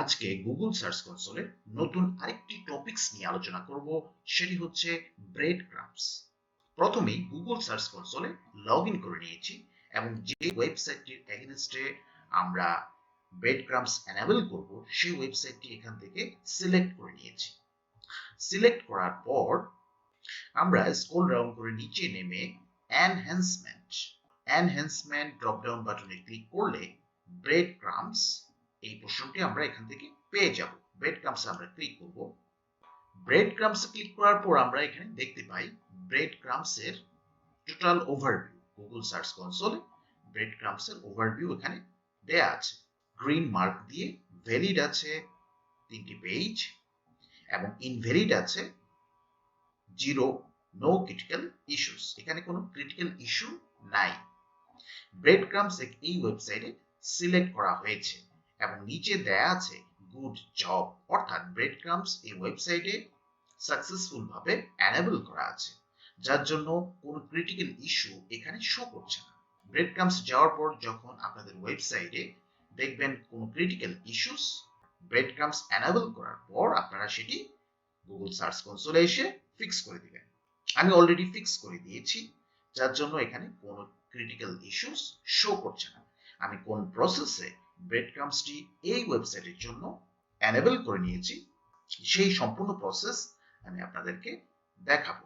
আজকে Google search কনসোলে নতুন আরেকটি টপিকস নিয়ে আলোচনা করব, সেটি হচ্ছে ব্রেড ক্রাম্বস। প্রথমেই গুগল সার্চ কনসোলে লগ ইন করে নিয়েছি এবং যে ওয়েবসাইটটির এগেইনস্টে আমরা ব্রেড ক্রাম্বস এনেবল করব সেই ওয়েবসাইটটি এখান থেকে সিলেক্ট করে নিয়েছি। সিলেক্ট করার পর আমরা স্ক্রল ডাউন করে নিচে নেমে এনহ্যান্সমেন্ট ড্রপ ডাউন বাটনে ক্লিক করলে ব্রেড ক্রাম্বস এই পোর্শনটি আমরা এখান থেকে পেয়ে যাব। ব্রেড ক্রাম্বস আমরা ক্লিক করব। ব্রেড ক্রাম্বস ক্লিক করার পর আমরা এখানে দেখতে পাই ব্রেড ক্রাম্বস এর টোটাল ওভারভিউ। গুগল সার্চ কনসোলে ব্রেড ক্রাম্বস এর ওভারভিউ এখানে দেয়া আছে। গ্রিন মার্ক দিয়ে ভ্যালিড আছে 3টি পেজ এবং ইনভ্যালিড আছে 0, নো ক্রিটিক্যাল ইস্যুস। এখানে কোনো ক্রিটিক্যাল ইস্যু নাই। ব্রেড ক্রাম্বস এই ওয়েবসাইটে সিলেক্ট করা হয়েছে এবং নিচে দেয়া আছে গুড জব, অর্থাৎ ব্রেড ক্রাম্বস এই ওয়েবসাইটে সাকসেসফুল ভাবে এনেবল করা আছে, যার জন্য কোনো ক্রিটিক্যাল ইস্যু এখানে শো করছে না। ব্রেড ক্রাম্বস যাওয়ার পর যখন আপনাদের ওয়েবসাইটে দেখবেন কোনো critical issues, bread crumbs enable করার পর আপনারা সেটি গুগল সার্চ কনসোলে এসে ফিক্স করে দিবেন। আমি অলরেডি ফিক্স করে দিয়েছি, যার জন্য এখানে কোনো ক্রিটিক্যাল ইস্যুস শো করছে না। আমি কোন প্রসেসে ব্রেড ক্রাম্বসটি এই ওয়েবসাইটের জন্য এনেবল করে নিয়েছি সেই সম্পূর্ণ প্রসেস আমি আপনাদেরকে দেখাবো।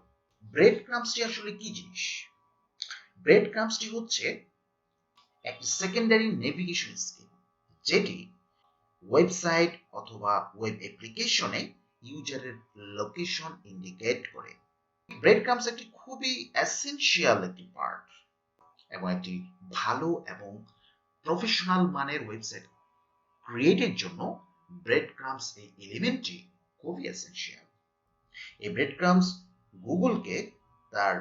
ব্রেড ক্রাম্বসটি আসলে কি জিনিস? ব্রেড ক্রাম্বসটি হচ্ছে একটি সেকেন্ডারি নেভিগেশন স্কিম, যেটি ওয়েবসাইট অথবা ওয়েব অ্যাপ্লিকেশনে ইউজারের লোকেশন ইন্ডিকেট করে। ব্রেড ক্রাম্বস একটি খুবই এসেনশিয়াল একটি পার্ট এবং একটি ভালো এবং প্রফেশনাল মানের ওয়েবসাইট ক্রিয়েটের জন্য ব্রেড ক্রাম্বস এই এলিমেন্টটি খুবই এসেনশিয়াল। এই ব্রেড ক্রাম্বস গুগলকে তার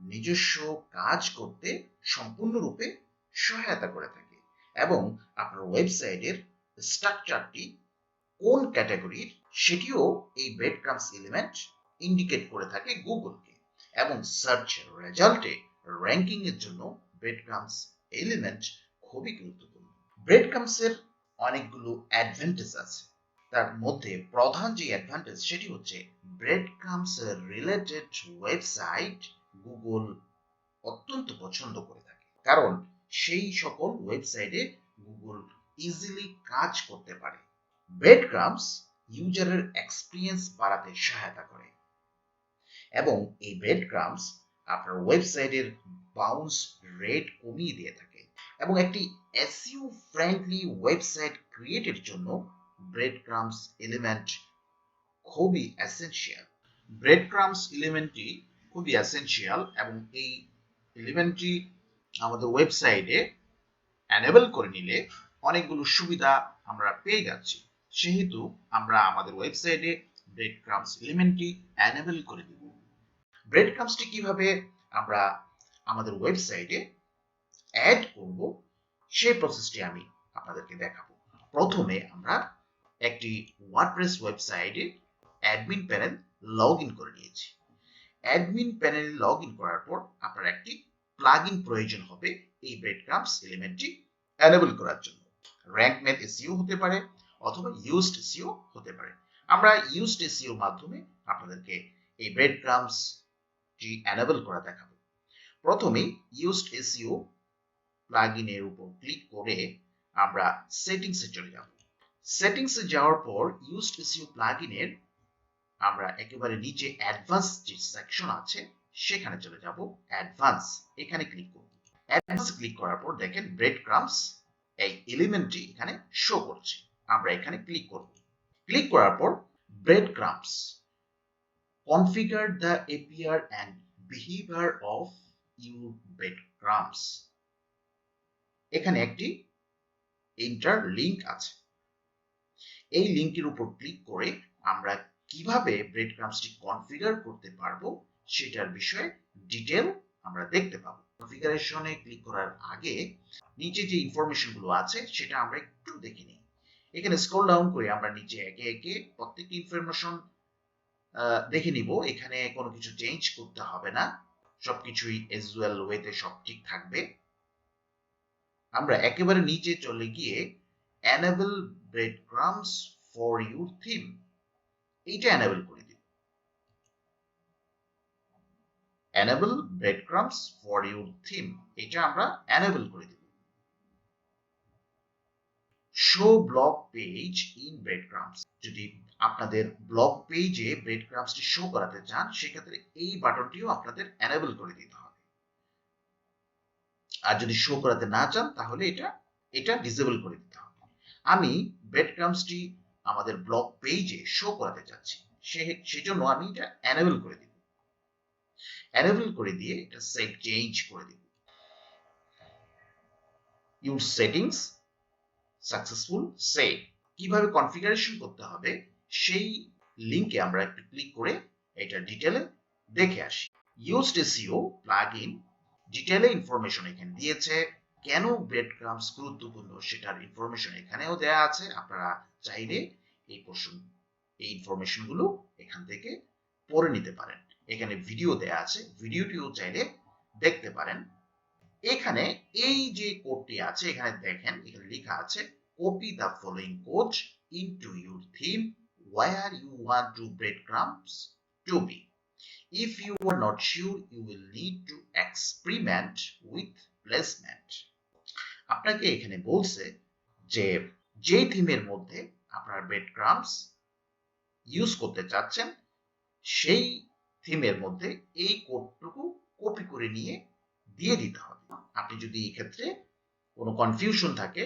নিজস্ব কাজ করতে সম্পূর্ণরূপে সহায়তা করে থাকে এবং আপনার ওয়েবসাইটের স্ট্রাকচারটি কোন ক্যাটাগরির সেটিও এই ব্রেড ক্রাম্বস এলিমেন্ট ইন্ডিকেট করে থাকে গুগলকে, এবং সার্চ রেজাল্টে র্যাঙ্কিং এর জন্য ব্রেড ক্রাম্বস এলিমেন্ট খুবই গুরুত্বপূর্ণ। ব্রেড ক্রাম্বসের অনেকগুলো অ্যাডভান্টেজ আছে। তার মধ্যে প্রধান যে অ্যাডভান্টেজ সেটি হচ্ছে bread crumbs related website Google অত্যন্ত পছন্দ করে থাকে, কারণ সেই সকল ওয়েবসাইটে গুগল ইজিলি কাজ করতে পারে। ব্রেড ক্রাম্বস ইউজারের এক্সপিরিয়েন্স বাড়াতে সহায়তা করে এবং এই ব্রেড ক্রাম্বস আপনার ওয়েবসাইটের বাউন্স রেট কমিয়ে দিয়ে থাকে এবং একটি এসইও ফ্রেন্ডলি ওয়েবসাইট ক্রিয়েটের জন্য ব্রেড ক্রাম্বস এলিমেন্ট খুবই এসেনশিয়াল। ব্রেড ক্রাম্বস এলিমেন্টটি খুবই এসেনশিয়াল এবং এই এলিমেন্টটি আমাদের ওয়েবসাইটে এনেবল করে নিলে অনেকগুলো সুবিধা আমরা পেয়ে যাচ্ছি, সেহেতু আমরা আমাদের ওয়েবসাইটে ব্রেড ক্রাম্বস এলিমেন্টটি এনেবল করে দিব। ব্রেড ক্রাম্বসটি কিভাবে আমরা আমাদের ওয়েবসাইটে অ্যাড করব সেই প্রসেসটি আমি আপনাদেরকে দেখাবো। প্রথমে আমরা একটি ওয়ার্ডপ্রেস ওয়েবসাইটে অ্যাডমিন প্যানেল লগ ইন করে নিয়েছি। অ্যাডমিন প্যানেলে লগ ইন করার পর আপনার একটি প্লাগইন প্রয়োজন হবে এই ব্রেড ক্রাম্বস এলিমেন্টটি এনেবল করার জন্য। র্যাঙ্ক ম্যাথ এসইও হতে পারে অথবা ইউজড এসইও হতে পারে। আমরা ইউজড এসইওর মাধ্যমে আপনাদেরকে এই ব্রেড ক্রাম্বসটি এনেবল করা দেখাবো। প্রথমে ইউজড এসইও প্লাগইনের উপর ক্লিক করে আমরা সেটিংসে চলে যাব। সেটিংসে যাওয়ার পর ইউজড এসইও প্লাগইনের আমরা একেবারে নিচে অ্যাডভান্স যে সেকশন আছে সেখানে চলে যাব। অ্যাডভান্স এখানে ক্লিক করব। অ্যাডভান্স ক্লিক করার পর দেখেন ব্রেড ক্রাম্বস এই এলিমেন্টটি এখানে শো করছে। আমরা এখানে ক্লিক করব। ক্লিক করার পর bread crumbs configure the APR and behaviour of your bread crumbs, এখানে একটি এন্টার লিংক আছে। এই লিংকের উপর ক্লিক করে আমরা কিভাবে ব্রেড ক্রাম্বসটি কনফিগার করতে পারবো সেটার বিষয়ে ডিটেল আমরা দেখতে পাবো। কনফিগারেশনে ক্লিক করার আগে নিচে যে ইনফরমেশন গুলো আছে সেটা আমরা একটু দেখে নিই। এখানে স্ক্রল ডাউন করে আমরা নিচে একে একে প্রত্যেকটি ইনফরমেশন দেখে নিব। এখানে কোনো কিছু চেঞ্জ করতে হবে না, সবকিছুই এজুয়াল ওয়েতে সব ঠিক থাকবে। আমরা একেবারে নিচে চলে গিয়ে enable bread crumbs for your theme, এইটা এনেবল করে দিব। এনেবল ব্রেডক্রাম্বস ফর ইউর থিম, এটা আমরা এনেবল করে দিব। শো ব্লগ পেজ ইন ব্রেডক্রাম্বস, যদি আপনাদের ব্লগ পেজে ব্রেডক্রাম্বসটি শো করাতে চান সেক্ষেত্রে এই বাটনটিও আপনাদের এনেবল করে দিতে হবে। আর যদি শো করাতে না চান তাহলে এটা ডিসেবল করে দিতে হবে। আমি ব্রেডক্রাম্বসটি আমাদের ব্লগ পেজে শো করাতে চাচ্ছি, সেজন্য আমি এটা এনেবল করে দিব। এনেবল করে দিয়ে এটা সেভ চেঞ্জ করে দিব। ইউর সেটিংস সাকসেসফুল সেভ, কিভাবে কনফিগারেশন করতে হবে সেই লিংকে আমরা একটু ক্লিক করে এটা ডিটেলে দেখে আসি। ইউজড এসইও প্লাগইন ডিটেলে ইনফরমেশন এখানে দিয়েছে, কেন ব্রেডক্রাম্বস গুরুত্বপূর্ণ সেটার ইনফরমেশন এখানেও দেয়া আছে। আপনারা চাইলে এই ইনফরমেশন গুলো এখান থেকে পড়ে নিতে পারেন। এখানে ভিডিও দেয়া আছে, ভিডিওটিও চাইলে দেখতে পারেন। এখানে এই যে কোডটি আছে এখানে দেখেন, এখানে লেখা আছে copy the following code into your theme where you want to breadcrumbs to be. If you are not sure, you will need to experiment with placement. আপনাকে এখানে বলছে যে থিমের মধ্যে আপনার ব্রেডক্রাম্বস ইউজ করতে চাচ্ছেন সেই থিমের মধ্যে এই কোডটুকু কপি করে নিয়ে দিয়ে দিতে হবে। আপনি যদি এই ক্ষেত্রে কোনো কনফিউশন থাকে,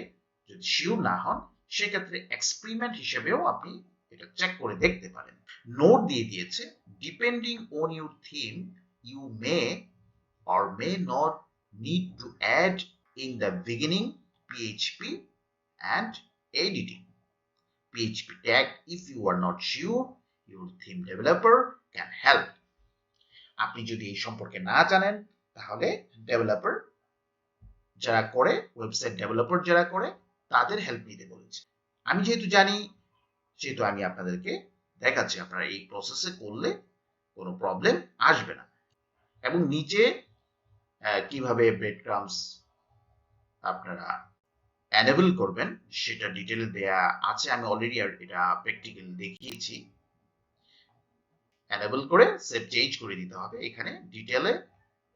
যদি শিওর না হন, সেক্ষেত্রে এক্সপেরিমেন্ট হিসেবেও আপনি এটা চেক করে দেখতে পারেন। নোট দিয়ে দিয়েছে, depending on your theme you may or may not need to add in the beginning PHP and editing PHP tag. If you are not sure, your theme developer can help. আপনি যদি এই সম্পর্কে না জানেন তাহলে developer যারা করে, website developer যারা করে তাদের হেল্প নিতে বলেছে। আমি যেহেতু জানি সেহেতু আমি আপনাদেরকে দেখাচ্ছি, আপনারা এই প্রসেসে করলে কোনো প্রবলেম আসবে না। এবং নিচে কিভাবে ব্রেডক্রাম্বস আপনারা এনেবল করবেন সেটা ডিটেল দেয়া আছে, আমি অলরেডি এটা প্র্যাকটিক্যাল দেখিয়েছি। এনেবল করে সেভ চেঞ্জ করে দিতে হবে, এখানে ডিটেলে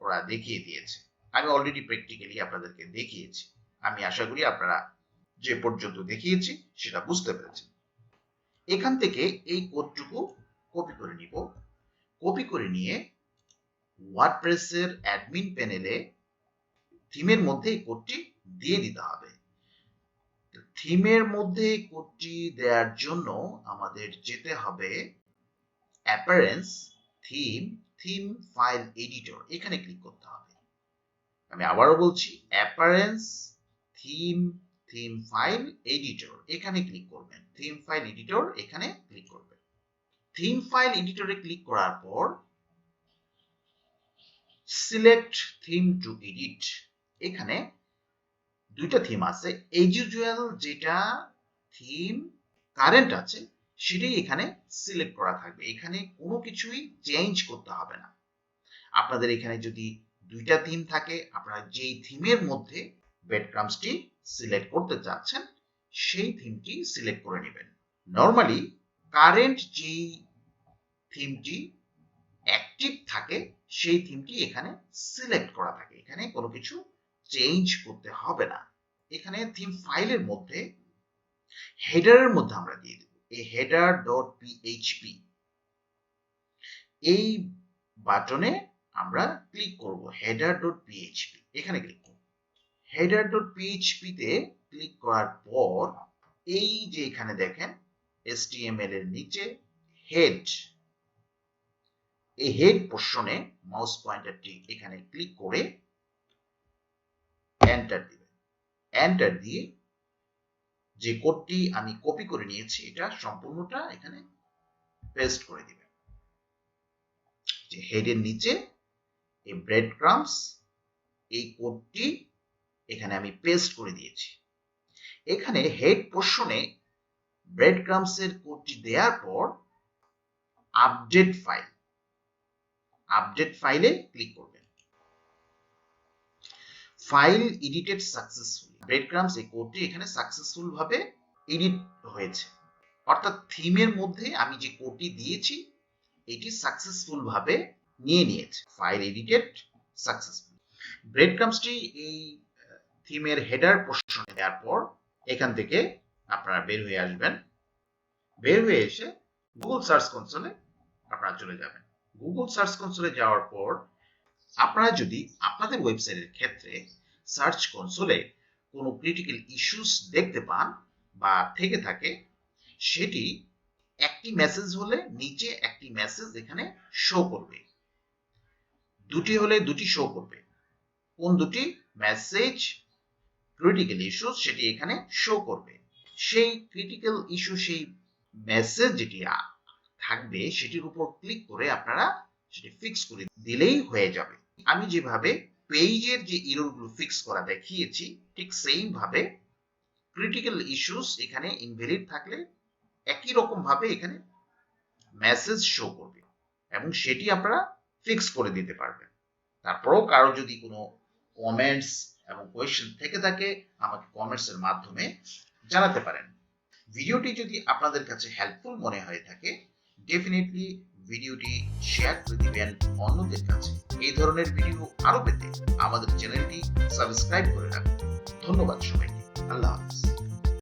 ওরা দেখিয়ে দিয়েছে। আমি অলরেডি প্র্যাকটিক্যালি আপনাদেরকে দেখিয়েছি। আমি আশা করি আপনারা যে পর্যন্ত দেখিয়েছি সেটা বুঝতে পেরেছেন। এখান থেকে এই কোডটুকু কপি করে নিব। কপি করে নিয়ে ওয়ার্ডপ্রেসের অ্যাডমিন প্যানেলে থিমের মধ্যে এই কোডটি দিয়ে দিতে হবে। থিমের মধ্যে কোডটি দেওয়ার জন্য আমাদের যেতে হবে অ্যাপিয়ারেন্স, থিম ফাইল এডিটর, এখানে ক্লিক করতে হবে। আমি আবারও বলছি, অ্যাপিয়ারেন্স, থিম ফাইল এডিটর, এখানে ক্লিক করবেন। থিম ফাইল এডিটর এখানে ক্লিক করবেন। থিম ফাইল এডিটরে ক্লিক করার পর সিলেক্ট থিম টু এডিট, এখানে দুইটা থিম আছে। এজ ইউজুয়াল যেটা থিম কারেন্ট আছে সেটাই এখানে সিলেক্ট করা থাকবে, এখানে কোনো কিছুই চেঞ্জ করতে হবে না। আপনাদের এখানে যদি দুইটা থিম থাকে, আপনারা যেই থিমের মধ্যে ব্রেডক্রাম্বসটি সিলেক্ট করতে চাচ্ছেন সেই থিমটি সিলেক্ট করে নেবেন। নরমালি কারেন্ট যেই থিমটি অ্যাক্টিভ থাকে সেই থিমটি এখানে সিলেক্ট করা থাকে, এখানে কোনো কিছু চেঞ্জ করতে হবে না। এখানে থিম ফাইলের মধ্যে হেডারের মধ্যে আমরা দিয়ে দেব এই header.php, এই বাটনে আমরা ক্লিক করব। header.php এখানে ক্লিক করব। header.php তে ক্লিক করার পর এই যে এখানে দেখেন HTML এর নিচে হেড, এই হেড পোরশনে মাউস পয়েন্টারটি এখানে ক্লিক করে এন্টার দিবেন। এন্টার দিয়ে যে কোডটি আমি কপি করে নিয়েছি এটা সম্পূর্ণটা এখানে পেস্ট করে দিবেন। যে হেডের নিচে এই ব্রেডক্রাম্বস, এই কোডটি এখানে আমি পেস্ট করে দিয়েছি। এখানে হেড পোরশনে ব্রেডক্রাম্বস এর কোডটি দেওয়ার পর আপডেট ফাইলে ক্লিক করবেন। ফাইল এডিটেড সাকসেসফুলি, ব্রেডক্রাম্বস এই কোডটি এখানে সাকসেসফুল ভাবে এডিট হয়েছে। অর্থাৎ থিমের মধ্যে আমি যে কোডটি দিয়েছি এটি সাকসেসফুল ভাবে নিয়ে নিয়েছে, ফাইল এডিটেড সাকসেসফুল। ব্রেড ক্রাম্সটি এই থিমের হেডার পোর্শনে দেওয়ার পর এখান থেকে আপনারা বের হয়ে আসবেন। বের হয়ে এসে গুগল সার্চ কনসোলে আপনারা চলে যাবেন। গুগল সার্চ কনসোলে যাওয়ার পর আপনারা যদি আপনাদের ওয়েবসাইটের ক্ষেত্রে সার্চ কনসোলে কোনো ক্রিটিক্যাল ইস্যুস দেখতে পান বা থেকে থাকে, সেটি একটি মেসেজ হলে নিচে একটি মেসেজ এখানে শো করবে, দুটি হলে দুটি শো করবে। কোন দুটি? মেসেজ ক্রিটিক্যাল ইস্যু সেটি এখানে শো করবে। সেই ক্রিটিক্যাল ইস্যু, সেই মেসেজ যেটি থাকবে সেটির উপর ক্লিক করে আপনারা সেটি ফিক্স করে দিলেই হয়ে যাবে। আমি যেভাবে পেজের যে এররগুলো ফিক্স করা দেখিয়েছি ঠিক সেম ভাবে ক্রিটিক্যাল ইস্যুস এখানে ইনভ্যালিড থাকলে একই রকম ভাবে এখানে মেসেজ শো করবে এবং সেটি আপনারা ফিক্স করে দিতে পারবেন। তারপরেও কারো যদি কোনো কমেন্টস এবং কোয়েশ্চেন থেকে থাকে আমাকে কমেন্টসের মাধ্যমে জানাতে পারেন। ভিডিওটি যদি আপনাদের কাছে হেল্পফুল মনে হয়ে থাকে ডেফিনেটলি ভিডিওটি শেয়ার করে দিবেন অন্যদের কাছে। এই ধরনের ভিডিও আরো পেতে আমাদের চ্যানেলটি সাবস্ক্রাইব করে রাখুন। ধন্যবাদ সবাইকে। আল্লাহ হাফেজ।